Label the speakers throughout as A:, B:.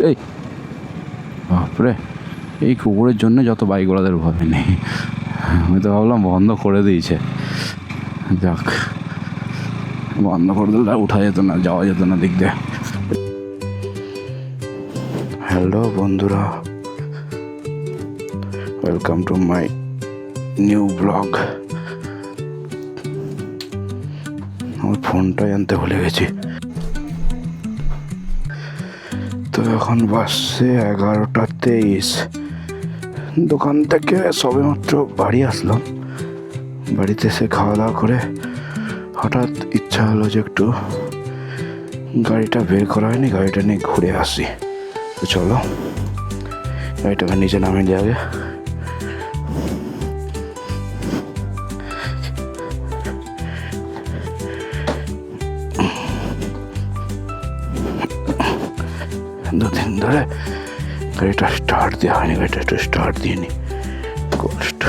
A: এই বাপরে, এই কুকুরের জন্য যত বাইকওয়ালাদের ভয় নেই। আমি তো ভাবলাম বন্ধ করে দিয়েছে। যাক, বন্ধ করে দিলে উঠা যেত না, যাওয়া যেত না দিক দিয়ে। হ্যালো বন্ধুরা, welcome to my new blog. আমার ফোনটাই আনতে ভুলে গেছি। তো এখন বাজছে 11:23। দোকান থেকে সবেমাত্র বাড়ি আসলাম। বাড়িতে এসে খাওয়া দাওয়া করে হঠাৎ ইচ্ছা হলো যে একটু গাড়িটা বের করা হয়নি, গাড়িটা নিয়ে ঘুরে আসি। তো চলো গাড়িটাকে নিচে নামিয়ে দিয়ে আগে। দুদিন ধরে গাড়িটা স্টার্ট দেওয়া হয়নি, গাড়িটা একটু স্টার্ট দিয়ে নি। কষ্ট।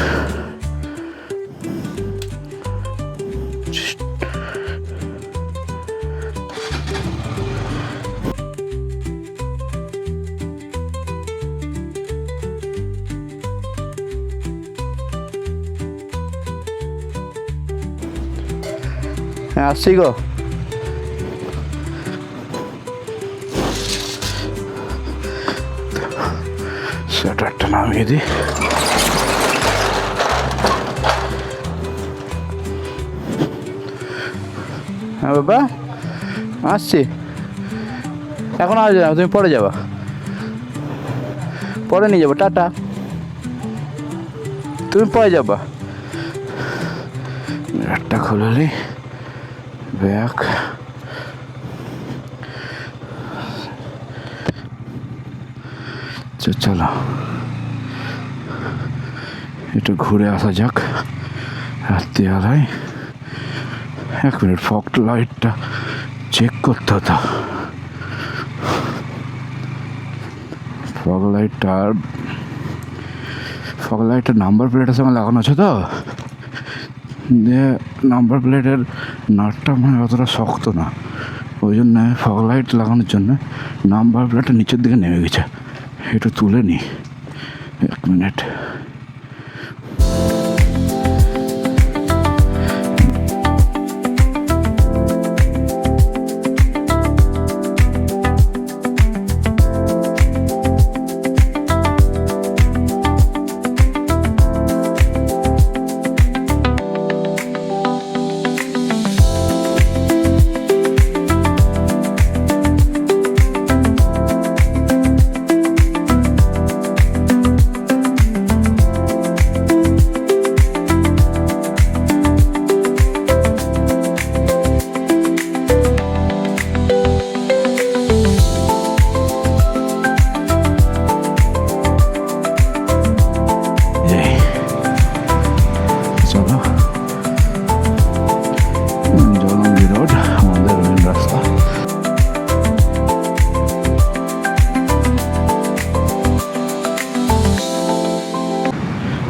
A: হ্যাঁ আসছি গো। শাটারটা নামিয়ে দিই। হ্যাঁ বাবা আসছি, এখন আসবে না, তুমি পরে যাবা, পরে নিয়ে যাবো, টাটা, তুমি পরে যাবা। ব্যাগটা খুললি, ব্যাগ চলো একটু ঘুরে আসা যাক রাত্রিবেলায়। 1 মিনিট, ফগ লাইটটা চেক করতে হতো। ফগ লাইটটার নাম্বার প্লেটের সঙ্গে লাগানো আছে তো, দিয়ে নাম্বার প্লেটের নাটটা মানে অতটা শক্ত না, ওই জন্য ফগ লাইট লাগানোর জন্য নাম্বার প্লেটটা নিচের দিকে নেমে গেছে। একটু তুলে নিই, 1 মিনিট।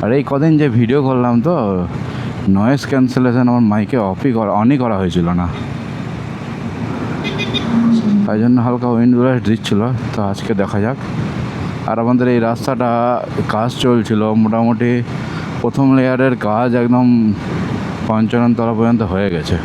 A: আর এই কদিন যে ভিডিও করলাম তো নয়েজ ক্যান্সেলেশন আমার মাইকে অনই করা হয়েছিল না, তাই জন্য হালকা উইন্ড ব্লাস্ট দিচ্ছিল। তো আজকে দেখা যাক। আর আমাদের এই রাস্তাটা কাজ চলছিল, মোটামুটি প্রথম লেয়ারের কাজ একদম 55 তলা পর্যন্ত হয়ে গেছে।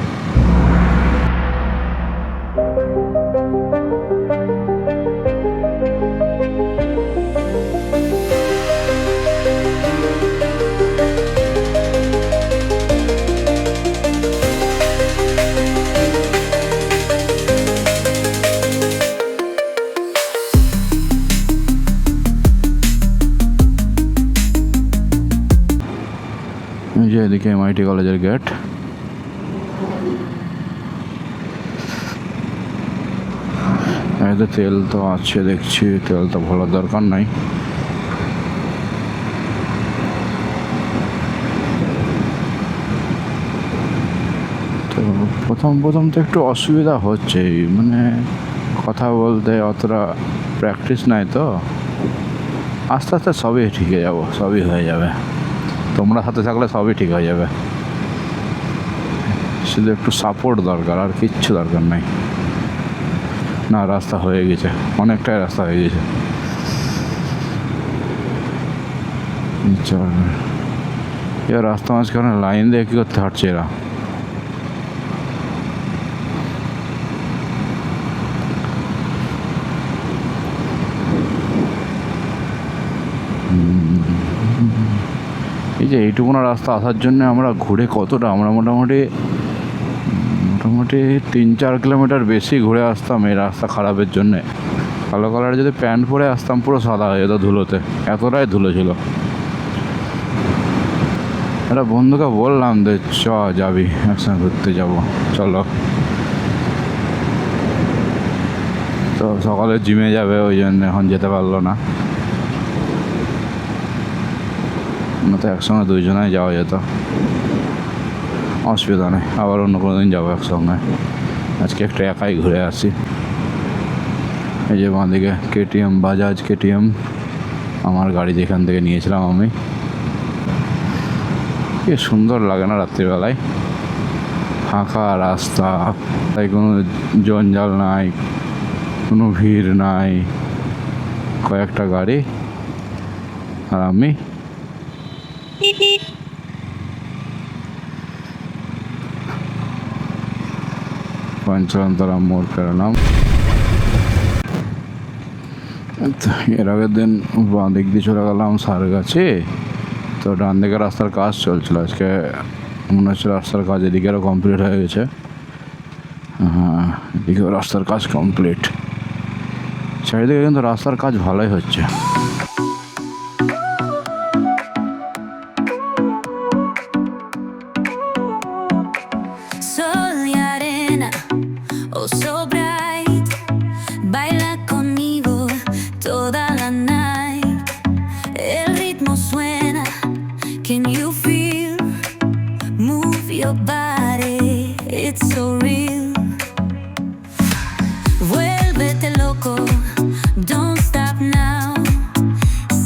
A: যে এদিকে MIT কলেজের গেট। এতে তেল তো আছে দেখছি, তেল তো ভরার দরকার নাই। তো প্রথম তো একটু অসুবিধা হচ্ছে, মানে কথা বলতে অতটা প্র্যাকটিস নাই তো। আস্তে আস্তে সবই ঠিক হয়ে যাবো, সবই হয়ে যাবে। তোমরা সাথে থাকলে সবই ঠিক হয়ে যাবে, শুধু একটু সাপোর্ট দরকার, আর কিচ্ছু দরকার নাই। না, রাস্তা হয়ে গেছে, অনেকটাই রাস্তা হয়ে গেছে। এবার রাস্তা মাঝখানে লাইন দিয়ে কী করতে হাঁটছে এরা? এই যে এইটুকুনা রাস্তা আসার জন্য আমরা ঘুরে কতটা, আমরা মোটামুটি 3-4 কিলোমিটার বেশি ঘুরে আসতাম এই রাস্তা খারাপের জন্যে। কালো কালার যদি প্যান্ট পরে আসতাম পুরো সাদা হয়ে যেত ধুলোতে, এতটাই ধুলো ছিল। একটা বন্ধুকে বললাম যে চ যাবি, একসঙ্গে ঘুরতে যাব, চলো। তো সকালে জিমে যাবে, ওই জন্য এখন যেতে পারলো না। তো একসঙ্গে দুইজনাই যাওয়া যেত, অসুবিধা নেই। আবার অন্য কোনো দিন যাবো একসঙ্গে। আজকে একটা একাই ঘুরে আসি। এই যে বাঁদিকে কেটিএম, বাজাজ কেটিএম, আমার গাড়ি যেখান থেকে নিয়েছিলাম আমি। কি সুন্দর লাগে না রাত্রিবেলায়, ফাঁকা রাস্তা, তাই কোনো জঞ্জাল নাই, কোনো ভিড় নাই, কয়েকটা গাড়ি আর আমি। পঞ্চানতলা মোড় পেরোলাম। এর আগের দিন বাঁ দিক দিয়ে চলে গেলাম সার গাছে, তো ডান দিকে রাস্তার কাজ চলছিল। আজকে মনে হচ্ছে রাস্তার কাজ এদিকেও কমপ্লিট হয়ে গেছে। হ্যাঁ, এদিকেও রাস্তার কাজ কমপ্লিট। চারিদিকে কিন্তু রাস্তার কাজ ভালোই হচ্ছে।
B: Your body, it's so real. Vuélvete loco, don't stop now.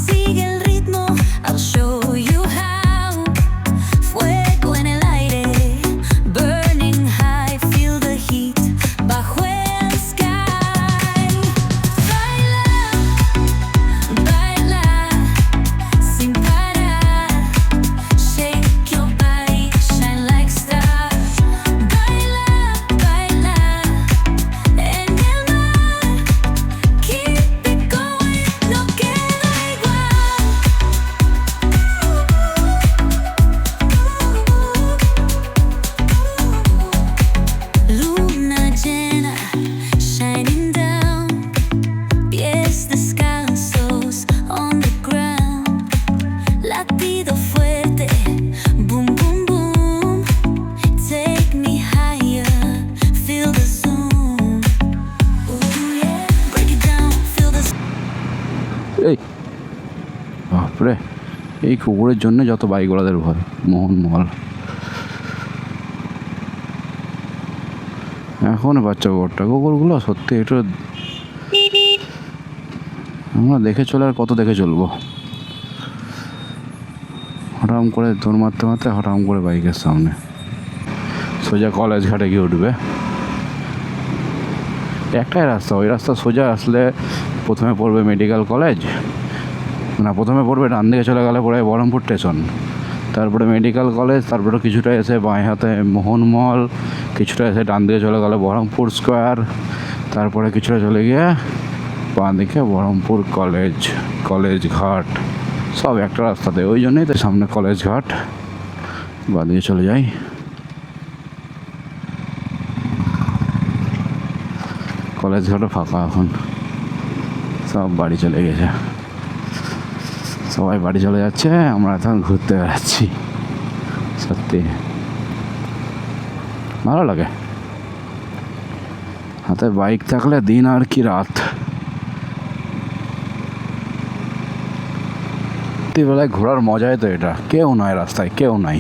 B: Sigue el ritmo, I'll show you how. Fuego en el aire, burning high, feel the heat bajo el sky. Baila, baila, sin parar. Shake your body, shine like stars. Baila, baila, en el mar. Keep it going, no queda igual. Luna llena, shining down. Pies descalzos on the ground. Latido fuerte, boom, boom, boom. Take me higher, feel the zoom. Ooh, yeah, break it down, feel the
A: এই বাপরে, এই কুকুরের জন্য যত বাইকওয়ালাদের ভয়, মোহনমহল। এখন বাচ্চা কুকুরগুলো সত্যি একটু আমরা দেখে চলে, আর কত দেখে চলবো। হঠাৎ করে দৌড় মারতে মারতে হঠাৎ করে বাইকের সামনে সোজা কলেজ ঘাটে গিয়ে উঠবে। একটাই রাস্তা, ওই রাস্তা সোজা আসলে প্রথমে পড়বে মেডিকেল কলেজ, না প্রথমে পড়বে ডান দিকে চলে গেলে পড়ে বহরমপুর স্টেশন, তারপরে মেডিকেল কলেজ, তারপরে কিছুটা এসে বাঁয়ে হাতে মোহনমহল, কিছুটা এসে ডান দিকে চলে গেলে বহরমপুর স্কোয়ার, তারপরে কিছুটা চলে গিয়ে বাঁ দিকে বহরমপুর কলেজ, কলেজ ঘাট, সব একটা রাস্তাতে। ওই জন্যই তো সামনে কলেজ ঘাট, বাঁ দিকে চলে যাই। কলেজ ঘাটও ফাঁকা এখন, সব বাড়ি চলে গেছে, সবাই বাড়ি চলে যাচ্ছে, আমরা এখন ঘুরতে বেড়াচ্ছি। সত্যি ভালো লাগে, হাতে বাইক থাকলে দিন আর কি রাত। রাত্রিবেলায় ঘোরার মজাই তো এটা, কেউ নয় রাস্তায়, কেউ নাই।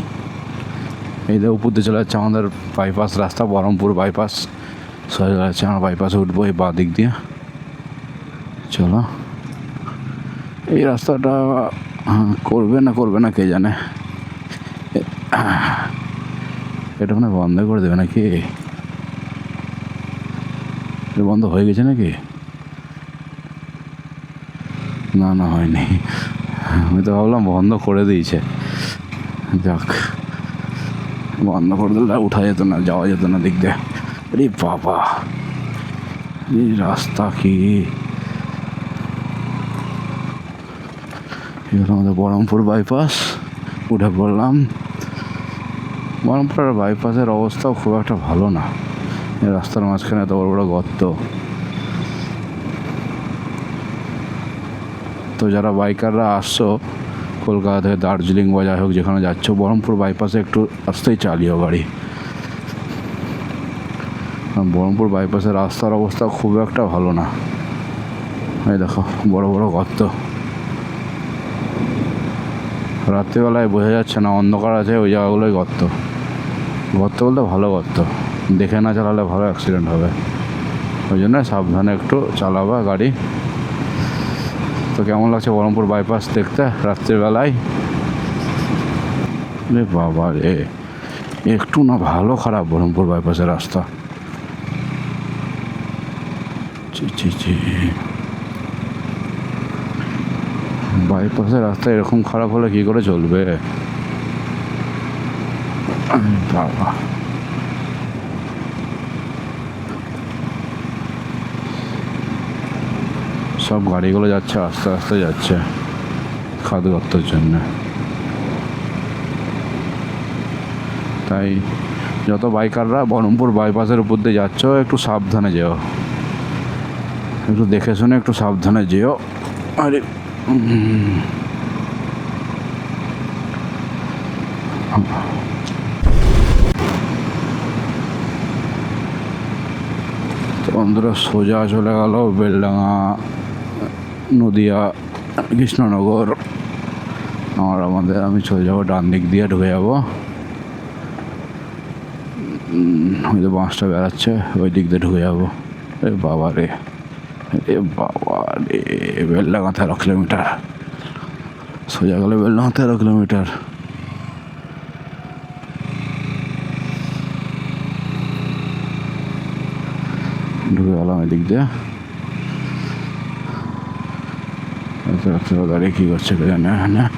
A: এই যে উপর দিয়ে চলে যাচ্ছে আমাদের বাইপাস রাস্তা, বহরমপুর বাইপাস সোজা যাচ্ছে। আমরা বাইপাসে উঠবো এই বাঁ দিক দিয়ে। চলো, এই রাস্তাটা করবে না কে জানে, এটা মানে বন্ধ করে দেবে নাকি। এটা বন্ধ হয়ে গেছে নাকি? না না, হয়নি। আমি তো ভাবলাম বন্ধ করে দিয়েছে। যাক, বন্ধ করে দিলে উঠা যেত না, যাওয়া যেত না দিক দিয়ে। আরে বাবা, এই রাস্তা কি! এগুলো আমাদের বহরমপুর বাইপাস। উঠে পড়লাম। বহরমপুরের বাইপাসের অবস্থাও খুব একটা ভালো না। এই রাস্তার মাঝখানে এত বড় বড় গর্ত। তো যারা বাইকাররা আসছো কলকাতা থেকে, দার্জিলিং বা যাই হোক যেখানে যাচ্ছ, বহরমপুর বাইপাসে একটু আসতেই চালিও গাড়ি। বহরমপুর বাইপাসের রাস্তার অবস্থা খুব একটা ভালো না। এই দেখো বড় বড় গর্ত। রাত্রিবেলায় বোঝা যাচ্ছে না, অন্ধকার আছে, ওই জায়গাগুলোই গর্ত। গর্ত বলতে ভালো গর্ত, দেখে না চালালে ভালো অ্যাক্সিডেন্ট হবে। ওই জন্য সাবধানে একটু চালাবা গাড়ি। তো কেমন লাগছে বহরমপুর বাইপাস দেখতে রাত্রিবেলায়? রে বাবা রে, একটু না ভালো খারাপ বহরমপুর বাইপাসের রাস্তা। ছি ছি ছি, বাইপাসের রাস্তা এরকম খারাপ হলে কি করে চলবে বাবা! সব গাড়িগুলো যাচ্ছে আস্তে আস্তে যাচ্ছে খাদ গর্তের জন্য। তাই যত বাইকাররা বহরমপুর বাইপাসের উপর দিয়ে যাচ্ছ, একটু সাবধানে যেও, একটু দেখে শুনে একটু সাবধানে যেও। আরে তো বন্ধুরা, সোজা চলে গেল বেলডাঙা, নদিয়া, কৃষ্ণনগর। আমি চলে যাবো ডান দিক দিয়ে, ঢুকে যাবো। ওই যে বাসটা বেড়াচ্ছে, ওই দিক দিয়ে ঢুকে যাবো। এ বাবা রে, এ বাবা রে, বেলডাঙা 13 কিলোমিটার। সোজা গেলে বেলডাঙা 13 কিলোমিটার। ঢুকে গেলাম এদিক দিয়ে। গাড়ি কী করছে কে জানে, হ্যাঁ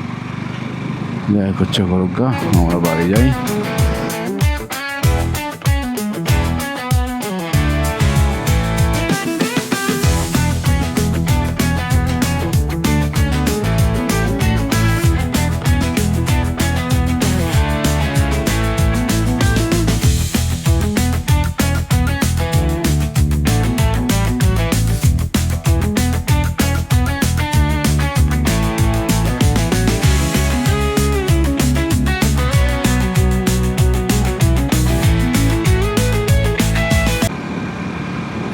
A: যাই করছে করুক গা, আমরা বাড়ি যাই।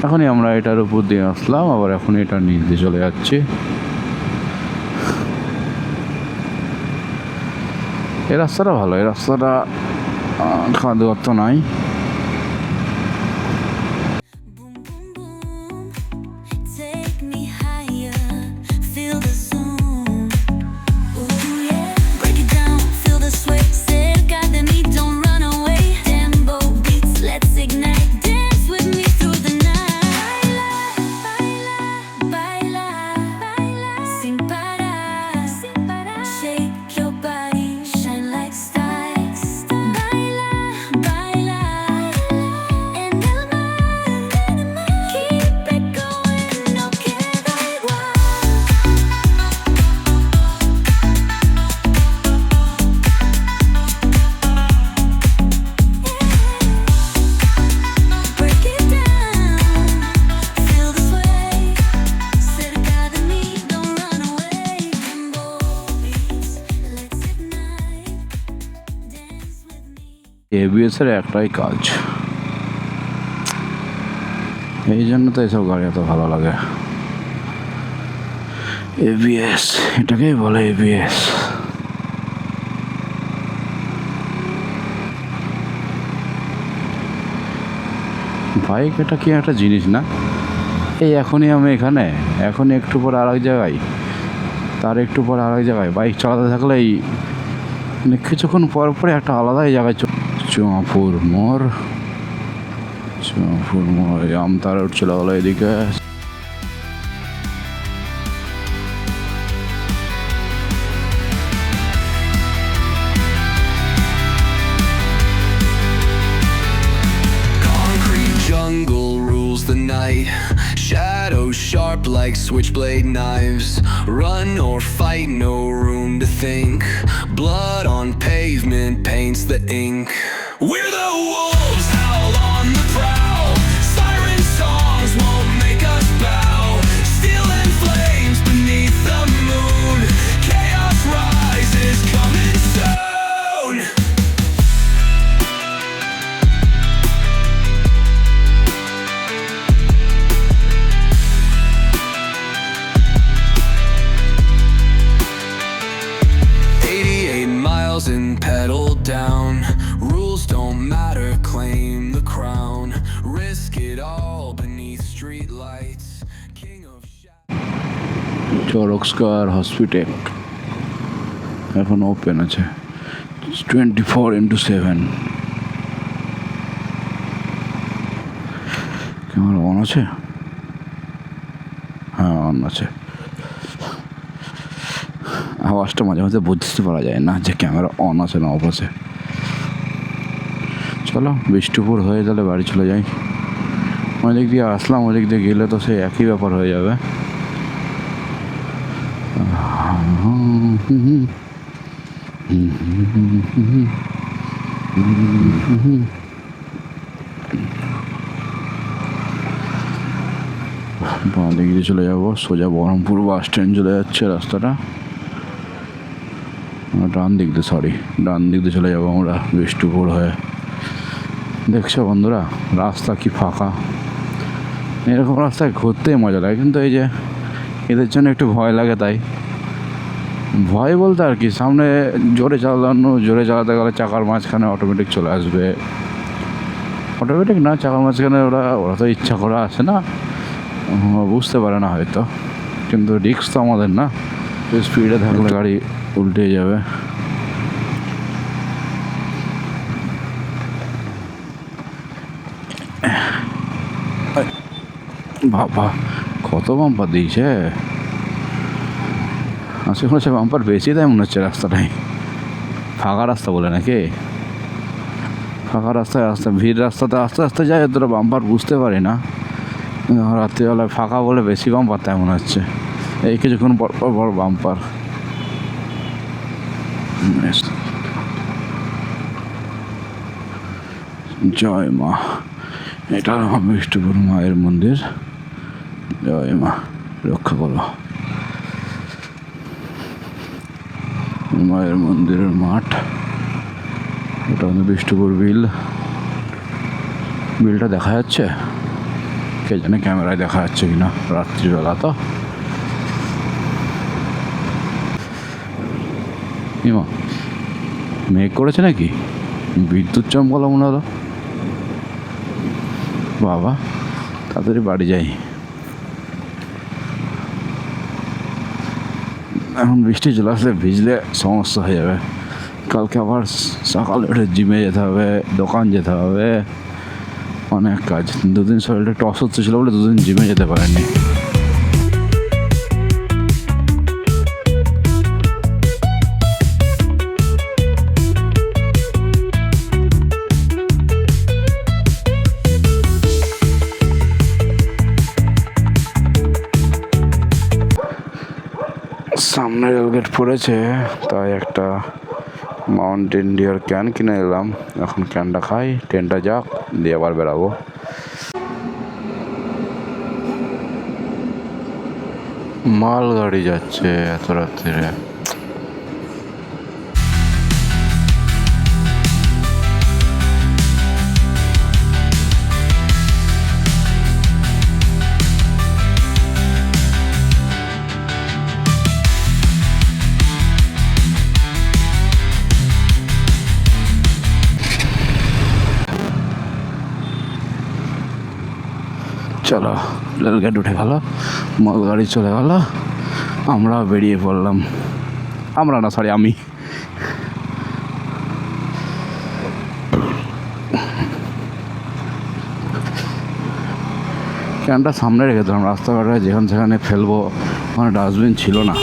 A: এখনই আমরা এটার উপর দিয়ে আসলাম, আবার এখন এটার নিচ দিয়ে চলে যাচ্ছি। এই রাস্তাটা ভালো, এই রাস্তাটা খাদ গর্ত নাই।
B: Boom, boom, boom. Take me higher. Feel the zoom. Ooh, yeah. Break it down. Feel the sway. Cerca de mí, don't run away. Tempo beats, let's ignite. Dance with me through the night. Baila, baila, baila. Sin parar, sin parar. Shake your body, shine like stars. Baila, baila. En el mar, keep it going, no queda igual. Break it down, feel the sway. Cerca de mí, don't run away. Tempo beats, let's ignite. Dance with me.
A: ABS এর একটাই কাজ, এই জন্য তো এইসব গাড়ি এত ভালো লাগে। এবিএস, এটাকেই বলে এবিএস। বাইক এটা কি একটা জিনিস না? এই এখনই আমি এখানে, এখন একটু পরে আর এক জায়গায়, তার একটু পরে আর এক জায়গায় বাইক চালাতে থাকলেই মানে কিছুক্ষণ পর পরে একটা আলাদাই জায়গায় চুয়াপুর মোড়। আমতারা উঠছিল হলো এদিকে।
C: Concrete jungle rules the night. Shadows sharp like switchblade knives. Run or fight, no room to think. Blood on pavement paints the ink. We're the wolves, howl on the prowl. Siren songs won't make us bow. Steel and flames beneath the moon. Chaos rises, coming soon. And pedal down. Rules don't matter, claim the crown. Risk it all beneath street lights. King of
A: Charak square hospital এখন open আছে 24/7। Camera on আছে? হ্যাঁ on আছে। আওয়াজটা মাঝে মাঝে বুঝতে পারা যায় না যে ক্যামেরা অন আছে না অফ আছে। চলো বিষ্ণুপুর হয়ে তাহলে বাড়ি চলে যাই। ওদিক দিয়ে আসলাম, ওদিক দিয়ে গেলে তো সেই একই ব্যাপার হয়ে যাবে। বাঁ দিক দিয়ে চলে যাবো, সোজা বহরমপুর বাস স্ট্যান্ড চলে যাচ্ছে রাস্তাটা। ডান দিক দিয়ে চলে যাবো আমরা বিষ্ণুপুর হয়ে। দেখছো বন্ধুরা রাস্তা কি ফাঁকা। এরকম রাস্তায় ঘুরতেই মজা লাগে, কিন্তু এই যে এদের জন্য একটু ভয় লাগে। তাই ভয় বলতে আর কি, সামনে জোরে চালাতে গেলে চাকার মাঝখানে অটোমেটিক চলে আসবে। অটোমেটিক না, চাকার মাঝখানে ওরা তো ইচ্ছা করে আসে না, বুঝতে পারে না হয়তো, কিন্তু রিস্ক তো আমাদের না। স্পিডে থাকলে গাড়ি উল্টে যাবে। বাবা কত বাম্পার দিয়েছে, আশেপাশে বাম্পার বেশি দেয় মনে হচ্ছে রাস্তাটাই। ফাঁকা রাস্তা বলে নাকি? ফাঁকা রাস্তায় ভিড় রাস্তাতে আস্তে আস্তে যায়, অতটা বাম্পার বুঝতে পারি না। রাত্রিবেলায় ফাঁকা বলে বেশি বাম্পার তাই মনে হচ্ছে। এই কিছুক্ষণ পর পর বাম্পার। জয় মা, এটা বিষ্ণুপুর মায়ের মন্দির। জয় মা, রক্ষা করো। মায়ের মন্দিরের মাঠ, এটা হচ্ছে বিষ্ণুপুর বিলটা দেখা যাচ্ছে, কে জানে ক্যামেরায় দেখা যাচ্ছে কিনা, রাত্রিবেলা তো। ইমা মেঘ করেছে নাকি? বিদ্যুৎ চমকালো মনে হলো। বাবা তাড়াতাড়ি বাড়ি যাই, এখন বৃষ্টি চলে আসলে ভিজলে সমস্যা হয়ে যাবে। কালকে আবার সকালে উঠে জিমে যেতে হবে, দোকান যেতে হবে, অনেক কাজ। দুদিন শরীরটা একটু অসুস্থ ছিল বলে দুদিন জিমে যেতে পারেনি। সামনে রেলগেট পড়েছে, তাই একটা মাউন্টেন ডিয়ার ক্যান কিনে নিলাম। এখন ক্যানটা খাই, ট্রেনটা যাক, দিয়ে আবার বেরাবো। মাল গাড়ি যাচ্ছে এত রাত্রিরে। চলো রেলগেট উঠে গেল, মালগাড়ি চলে গেল, আমরা বেরিয়ে পড়লাম। আমরা না, সরি আমি। ক্যানটা সামনে রেখেছিলাম, রাস্তাঘাটে যেখানে সেখানে ফেলবো, ওখানে ডাস্টবিন ছিল না।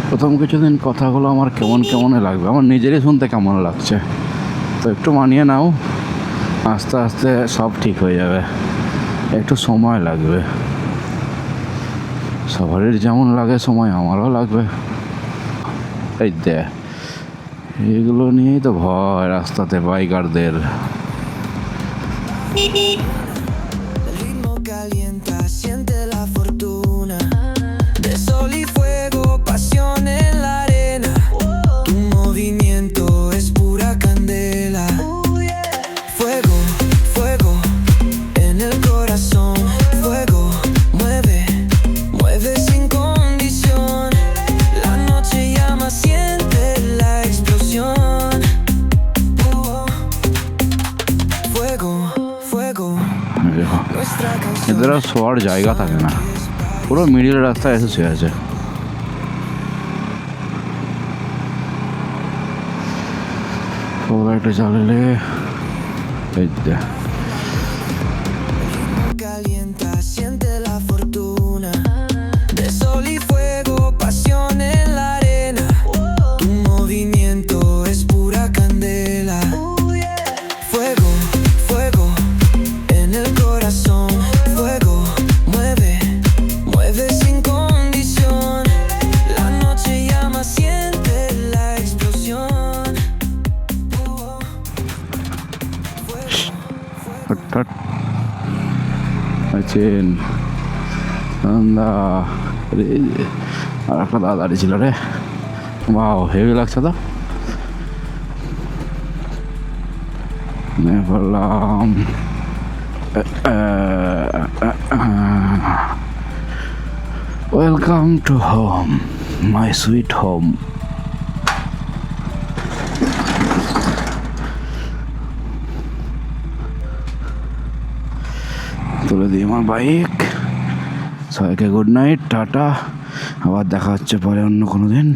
A: প্রথম কিছুদিন কথাগুলো আমার কেমন কেমন লাগবে, আমার নিজেরই শুনতে কেমন লাগছে। তো একটু মানিয়ে নাও, আস্তে আস্তে সব ঠিক হয়ে যাবে, একটু সময় লাগবে। সবারই যেমন লাগে সময়, আমারও লাগবে। এই দে, এগুলো নিয়েই তো ভয় রাস্তাতে বাইকারদের।
D: El ritmo calienta, siente la fortuna de sol y fuego, pasión en la arena. Tu movimiento es pura candela. Fuego, fuego en el corazón. Fuego, mueve, mueve sin condición. La noche llama, siente la explosión. Fuego, fuego.
A: দেখো,
D: Nuestra canción.
A: এদের আর শোয়ার জায়গা থাকে না, পুরো middle রাস্তায় এসে শুয়ে আছে। লাইটটা জ্বালালে এই দে,
D: Calienta, siente la fortuna de sol y fuego, pasión en la arena. Tu movimiento es pura candela. Fuego, fuego en el corazón. Fuego, mueve, mueve sin condición. La noche llama, siente la explosión.
A: হঠাৎ আছেন দাদা, আর একটা দাদা দাঁড়িয়ে ছিল রে, বাহ heavy লাগছে তো। বললাম welcome to home, my sweet home. তুলে দিই আমার বাইক। সবাইকে গুড নাইট, টাটা, আবার দেখা হচ্ছে পরে অন্য কোনো দিন।